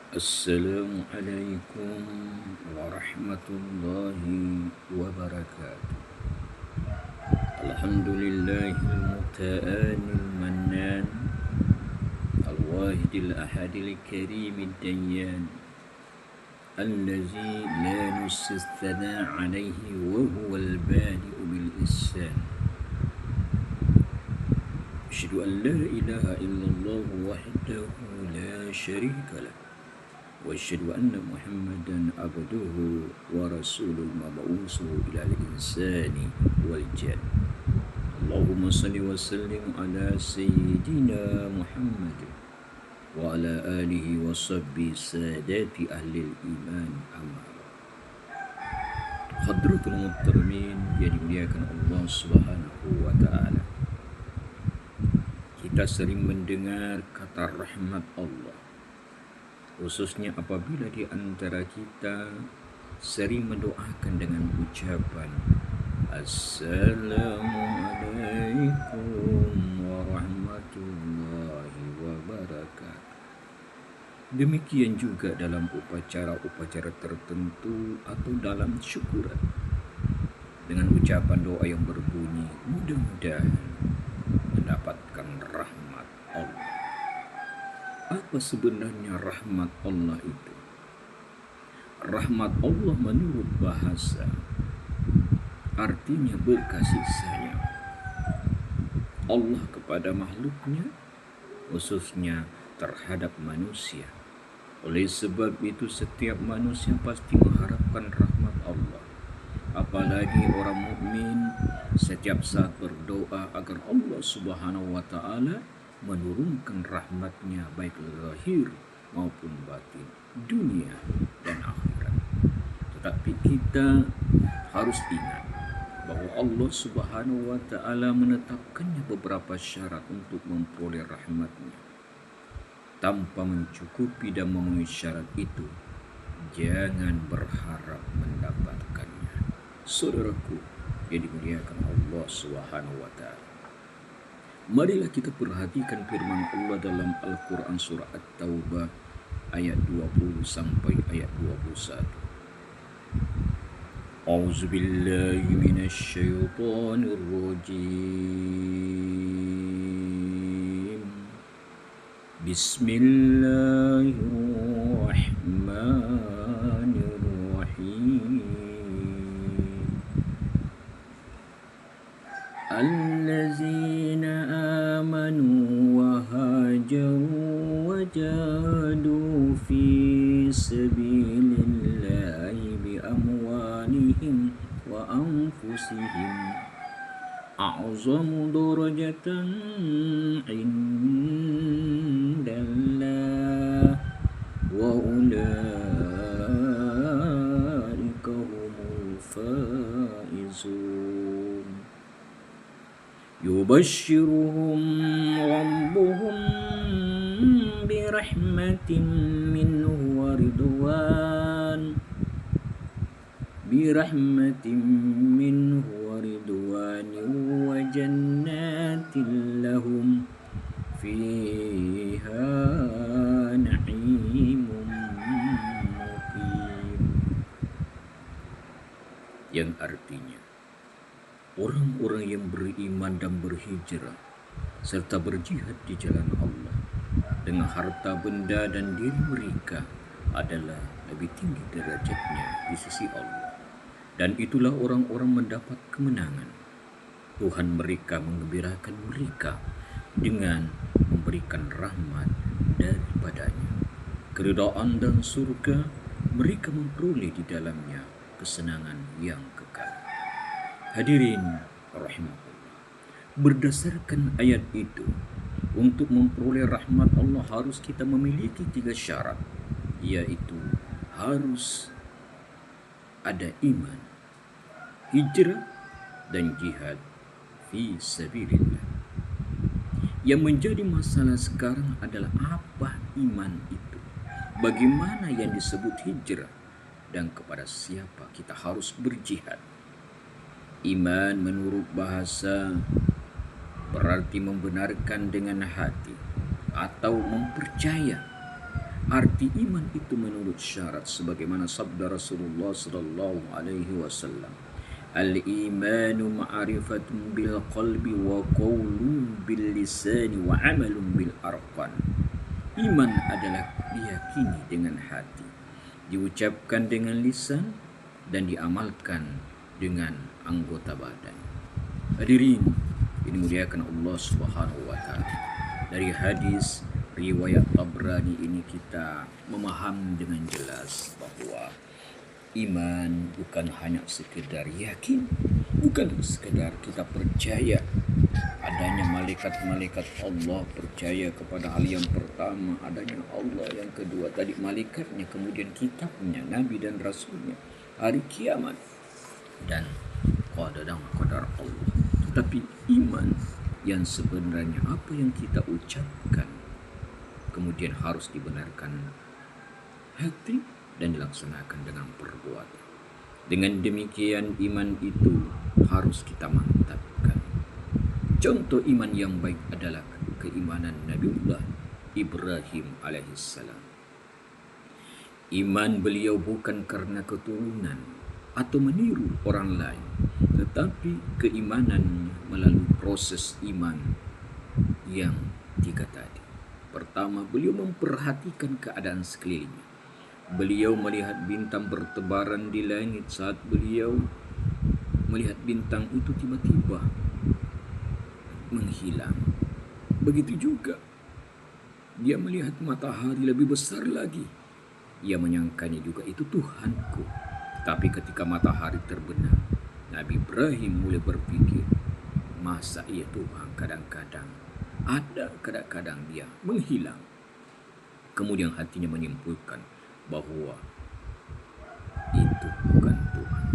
Assalamualaikum warahmatullahi wabarakatuh. Alhamdulillahil muta'anil mannan al-wahidil ahadil karimid dayyan allazi la nussana alaihi wa huwal badi'u bil ihsan. Asyhadu an la ilaha illallah wahdahu la syarika lah وأشهد أن محمدا عبده ورسوله المبعوث إلى الإنسان والجن. اللهم صل وسلم على سيدنا محمد وعلى آله وصحبه سادات أهل الإيمان أما بعد. Hadratul Muhtamin yang dimuliakan Allah Subhanahu wa Ta'ala, kita sering mendengar kata rahmat Allah, khususnya apabila di antara kita sering mendoakan dengan ucapan Assalamualaikum warahmatullahi wabarakatuh. Demikian juga dalam upacara-upacara tertentu atau dalam syukuran dengan ucapan doa yang berbunyi mudah-mudahan mendapatkan rahmat Allah. Apa sebenarnya rahmat Allah itu? Rahmat Allah menurut bahasa artinya berkasih sayang Allah kepada makhluknya, khususnya terhadap manusia. Oleh sebab itu setiap manusia pasti mengharapkan rahmat Allah. Apalagi orang mukmin setiap saat berdoa agar Allah Subhanahu wa Ta'ala menurunkan rahmatnya baik lahir maupun batin, dunia dan akhirat. Tetapi kita harus ingat bahwa Allah Subhanahu wa Ta'ala menetapkannya beberapa syarat untuk memperoleh rahmatnya. Tanpa mencukupi dan memenuhi syarat itu, jangan berharap mendapatkannya. Saudaraku yang dimuliakan Allah Subhanahu wa Ta'ala, marilah kita perhatikan firman Allah dalam Al-Quran surah At-Taubah ayat 20 sampai ayat 21. A'udzubillahi minasyaitonir rajim. Bismillahirrahmanirrahim. الذين آمنوا وهاجروا وجاهدوا في سبيل الله بأموالهم وأنفسهم أعظم درجة عند الله وأولئك هم الفائزون. يبشرهم ربهم برحمة منه ورضوان وجنات لهم فيها نعيم مقيم. Yang artinya orang-orang yang beriman dan berhijrah serta berjihad di jalan Allah dengan harta benda dan diri mereka adalah lebih tinggi derajatnya di sisi Allah, dan itulah orang-orang mendapat kemenangan. Tuhan mereka menggembirakan mereka dengan memberikan rahmat daripadanya, keridhaan dan surga. Mereka memperoleh di dalamnya kesenangan yang kekal. Hadirin rahimahullah, berdasarkan ayat itu, untuk memperoleh rahmat Allah harus kita memiliki 3 syarat, yaitu harus ada iman, hijrah, dan jihad fi sabilillah. Yang menjadi masalah sekarang adalah apa iman itu, bagaimana yang disebut hijrah, dan kepada siapa kita harus berjihad. Iman menurut bahasa berarti membenarkan dengan hati atau mempercaya Arti iman itu menurut syarat sebagaimana sabda Rasulullah sallallahu alaihi wasallam. Al-imanu ma'rifatun bil qalbi wa qawlun bil lisani wa amalun bil arqan. Iman adalah diyakini dengan hati, diucapkan dengan lisan, dan diamalkan dengan anggota badan. Hadirin, ini muliakan Allah Subhanahu wa taala. Dari hadis riwayat Tabrani ini kita memahami dengan jelas bahwa iman bukan hanya sekedar yakin, bukan sekedar kita percaya adanya malaikat-malaikat Allah, percaya kepada hal yang pertama adanya Allah, yang kedua tadi malaikatnya, kemudian kitabnya, nabi dan rasulnya, hari kiamat, dan qada dan qadar Allah. Tetapi iman yang sebenarnya apa yang kita ucapkan kemudian harus dibenarkan hati dan dilaksanakan dengan perbuatan. Dengan demikian iman itu harus kita mantapkan. Contoh iman yang baik adalah keimanan Nabiullah Ibrahim alaihissalam. Iman beliau bukan karena keturunan atau meniru orang lain, tetapi keimanannya melalui proses iman yang tiga tadi. Pertama, beliau memperhatikan keadaan sekelilingnya. Beliau melihat bintang bertebaran di langit. Saat beliau melihat bintang itu tiba-tiba menghilang. Begitu juga dia melihat matahari lebih besar lagi. Ia menyangkanya juga itu Tuhanku. Tapi ketika matahari terbenam, Nabi Ibrahim mulai berpikir, masa ia Tuhan kadang-kadang ada, kadang-kadang dia menghilang. Kemudian hatinya menyimpulkan bahwa itu bukan Tuhan.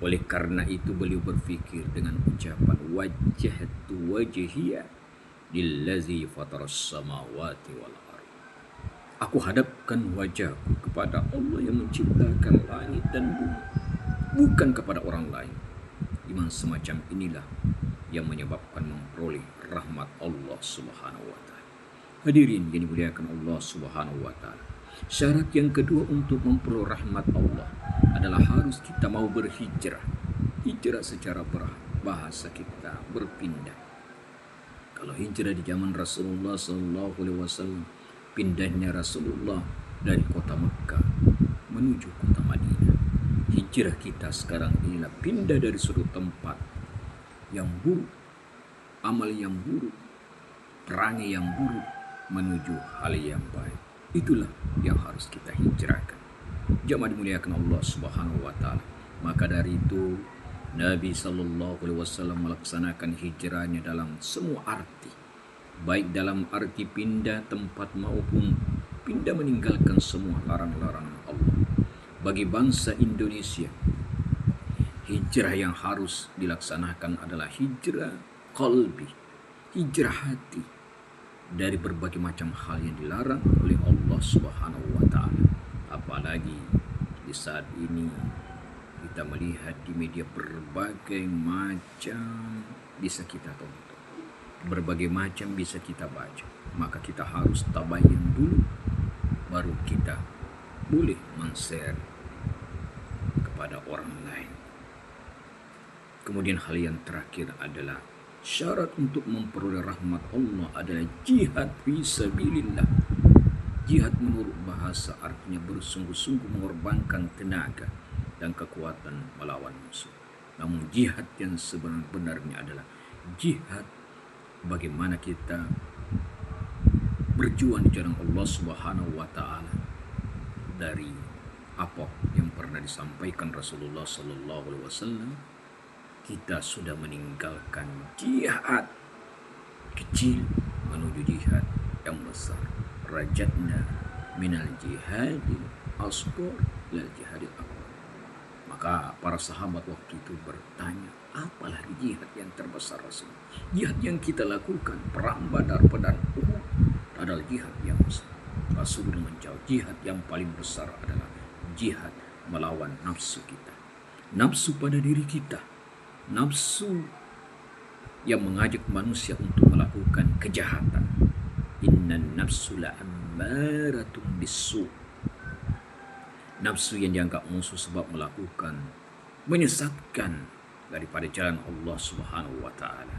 Oleh karena itu beliau berpikir dengan ucapan wajjahtu wajhiya lillazi fataras samawati wal ardh. Aku hadapkan wajahku kepada Allah yang menciptakan langit dan bumi, bukan kepada orang lain. Iman semacam inilah yang menyebabkan memperoleh rahmat Allah Subhanahu wa taala. Hadirin yang dimuliakan Allah Subhanahu wa taala. Syarat yang kedua untuk memperoleh rahmat Allah adalah harus kita mau berhijrah. Hijrah secara bahasa kita berpindah. Kalau hijrah di zaman Rasulullah sallallahu alaihi wasallam, pindahnya Rasulullah dari kota Mekah menuju kota Madinah. Hijrah kita sekarang inilah pindah dari suatu tempat yang buruk, amal yang buruk, perangai yang buruk menuju hal yang baik. Itulah yang harus kita hijrahkan. Jamaah dimuliakan Allah Subhanahu wa taala. Maka dari itu Nabi sallallahu alaihi wasallam melaksanakan hijrahnya dalam semua arti, baik dalam arti pindah tempat maupun pindah meninggalkan semua larang-larangan Allah. Bagi bangsa Indonesia, hijrah yang harus dilaksanakan adalah hijrah qalbi, hijrah hati dari berbagai macam hal yang dilarang oleh Allah Subhanahu wa taala. Apalagi di saat ini kita melihat di media berbagai macam bisa kita tonton, berbagai macam bisa kita baca. Maka kita harus tabayun dulu, baru kita boleh men-share kepada orang lain. Kemudian hal yang terakhir adalah syarat untuk memperoleh rahmat Allah adalah jihad fi sabilillah. Jihad menurut bahasa artinya bersungguh-sungguh mengorbankan tenaga dan kekuatan melawan musuh. Namun jihad yang sebenarnya adalah jihad bagaimana kita berjuang di jalan Allah Subhanahu wa taala. Dari apa yang pernah disampaikan Rasulullah sallallahu alaihi wasallam, kita sudah meninggalkan jihad kecil menuju jihad yang besar. Rajatna minal jihadil asghar ilal jihadil akbar. Maka para sahabat waktu itu bertanya, apalagi jihad yang terbesar Rasul? Jihad yang kita lakukan, perang Badar, pedang Uhud, adalah jihad yang besar. Rasul menjawab, jihad yang paling besar adalah jihad melawan nafsu kita, nafsu pada diri kita, nafsu yang mengajak manusia untuk melakukan kejahatan. Innan nafsu la'ammaratun ammaratun bisu. Nafsu yang dianggap musuh sebab menyesatkan daripada jalan Allah Subhanahu wa taala.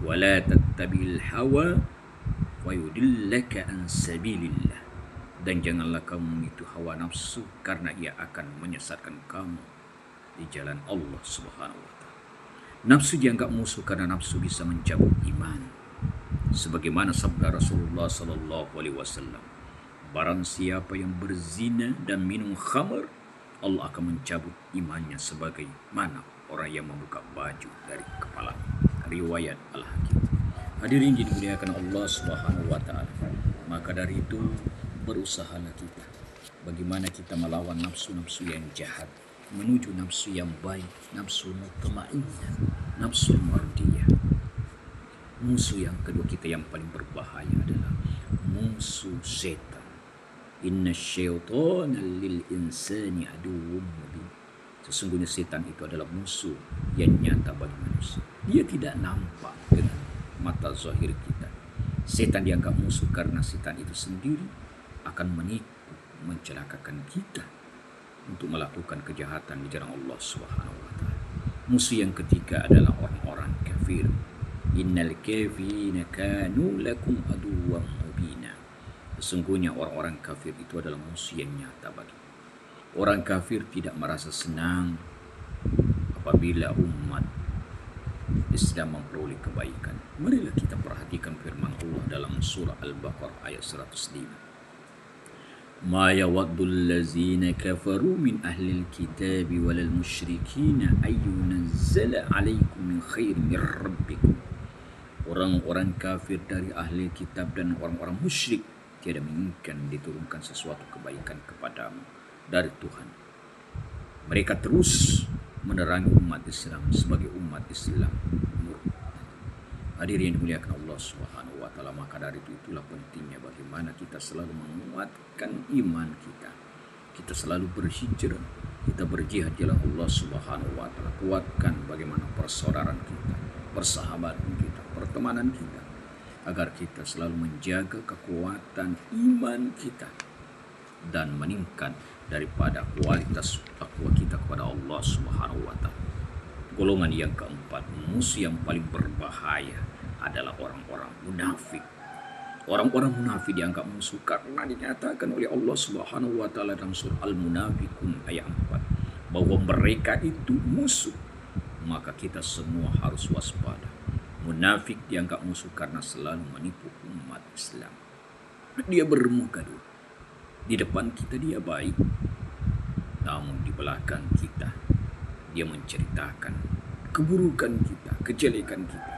Wala tattabi'il hawa wa yudillaka an sabilillah. Dan janganlah kamu mengikuti hawa nafsu karena ia akan menyesatkan kamu di jalan Allah Subhanahu wa taala. Nafsu dianggap musuh karena nafsu bisa mencabut iman. Sebagaimana sabda Rasulullah sallallahu alaihi wasallam, barang siapa yang berzina dan minum khamr, Allah akan mencabut imannya sebagaimana orang yang membuka baju dari kepala. Riwayat Al-Hakim. Hadirin dimuliakan Allah Subhanahu wa taala. Maka dari itu berusahalah kita bagaimana kita melawan nafsu-nafsu yang jahat menuju nafsu yang baik, nafsu mutmainnah, nafsu mardiyah. Musuh yang kedua kita yang paling berbahaya adalah musuh setan. Inna syaitana lil insani aduwwun mubin. Sesungguhnya setan itu adalah musuh yang nyata bagi manusia. Dia tidak nampak dengan mata zahir kita. Setan dianggap musuh karena setan itu sendiri akan menipu, mencelakakan kita untuk melakukan kejahatan di jalan Allah Subhanahu wa taala. Musuh yang ketiga adalah orang-orang kafir. Innal kafirina kanu lakum aduwwan mubina. Sesungguhnya orang-orang kafir itu adalah musuh yang nyata bagi. Orang kafir tidak merasa senang apabila umat Islam memperoleh kebaikan. Marilah kita perhatikan firman Allah dalam surah Al-Baqarah ayat 105. Ma yawaddul ladzina kafaru min ahlil kitabi walal musyrikina ayyunazzala alaikum min khairin min rabbikum. Orang-orang kafir dari ahli kitab dan orang-orang musyrik tiada menginginkan diturunkan sesuatu kebaikan kepadamu dari Tuhan. Mereka terus menerangi umat Islam sebagai umat Islam. Hadirin yang dimuliakan Allah Subhanahu wa taala, maka dari itu itulah pentingnya bagaimana kita selalu menguatkan iman kita. Kita selalu berhijrah, kita berjihad jalan Allah Subhanahu wa taala. Kuatkan bagaimana persaudaraan kita, persahabatan kita, pertemanan kita, agar kita selalu menjaga kekuatan iman kita dan meningkat daripada kualitas takwa kita kepada Allah Subhanahu wa taala. Golongan yang keempat, musuh yang paling berbahaya adalah orang-orang munafik. Orang-orang munafik dianggap musuh karena dinyatakan oleh Allah Subhanahu wa taala dalam surah Al-Munafiqun ayat 4 bahwa mereka itu musuh. Maka kita semua harus waspada. Munafik dianggap musuh karena selalu menipu umat Islam. Dia bermuka dulu. Di depan kita dia baik, namun di belakang kita dia menceritakan keburukan kita, kejelekan kita.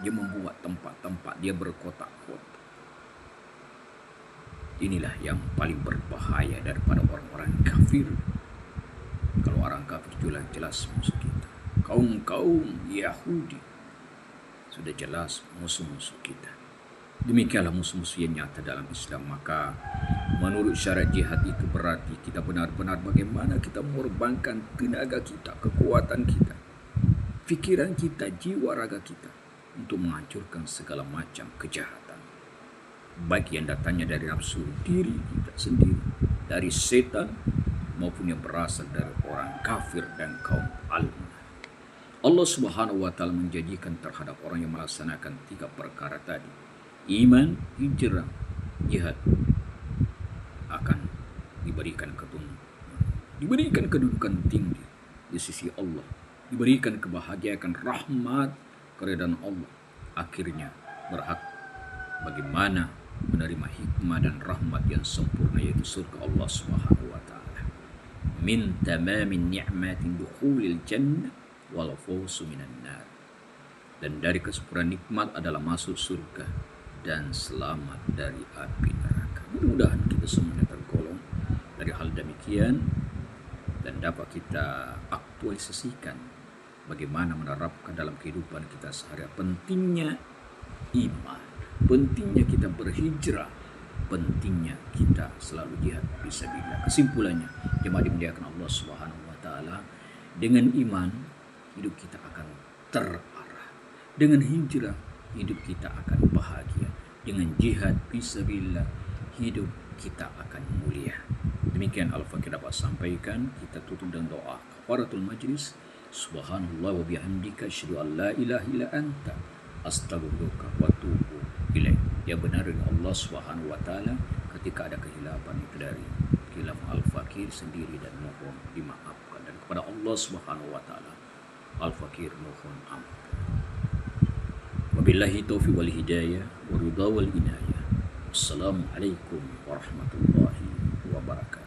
Dia membuat tempat-tempat dia berkotak-kotak. Inilah yang paling berbahaya daripada orang-orang kafir. Kalau orang kafir jelas musuh kita. Kaum Yahudi sudah jelas musuh-musuh kita. Demikianlah musuh-musuh yang nyata dalam Islam. Maka menurut syarat jihad itu berarti kita benar-benar bagaimana kita mengorbankan tenaga kita, kekuatan kita, pikiran kita, jiwa raga kita untuk menghancurkan segala macam kejahatan. Baik yang datangnya dari nafsu diri kita sendiri, dari setan, maupun yang berasal dari orang kafir dan kaum al-munafik. Allah Subhanahu wa taala menjanjikan terhadap orang yang melaksanakan 3 perkara tadi, iman, hijrah, jihad, akan diberikan kedudukan tinggi di sisi Allah, diberikan kebahagiaan, rahmat, keridhaan Allah. Akhirnya berhak bagaimana menerima hikmah dan rahmat yang sempurna, yaitu surga Allah Subhanahu wa taala. Min tamamin ni'matin dukhulil jannah wal fawzu minan nar. Dan dari kesempurnaan nikmat adalah masuk surga dan selamat dari api neraka. Mudah-mudahan kita semuanya tergolong dari hal demikian dan dapat kita aktualisasikan bagaimana menerapkan dalam kehidupan kita sehari-hari. Pentingnya iman, pentingnya kita berhijrah, pentingnya kita selalu jihad fisabilillah. Kesimpulannya, jemaah dimuliakan Allah Subhanahu wa taala, dengan iman hidup kita akan terarah. Dengan hijrah hidup kita akan bahagia. Dengan jihad fisabilillah hidup kita akan mulia. Demikian Al-Fakir dapat sampaikan. Kita tutup dengan doa kafaratul majlis. Subhanallah wa bihamdika asyhadu an la ilaha illa anta astaghfiruka wa atubu ilaik. Ya benar dengan Allah Subhanahu wa taala ketika ada kehilafan itu dari khilaf Al-Fakir sendiri dan mohon dimaafkan, dan kepada Allah Subhanahu wa taala Al-Fakir mohon ampun. Wabillahi taufiq wal hidayah wa ridha wal inayah. Assalamualaikum warahmatullahi wabarakatuh.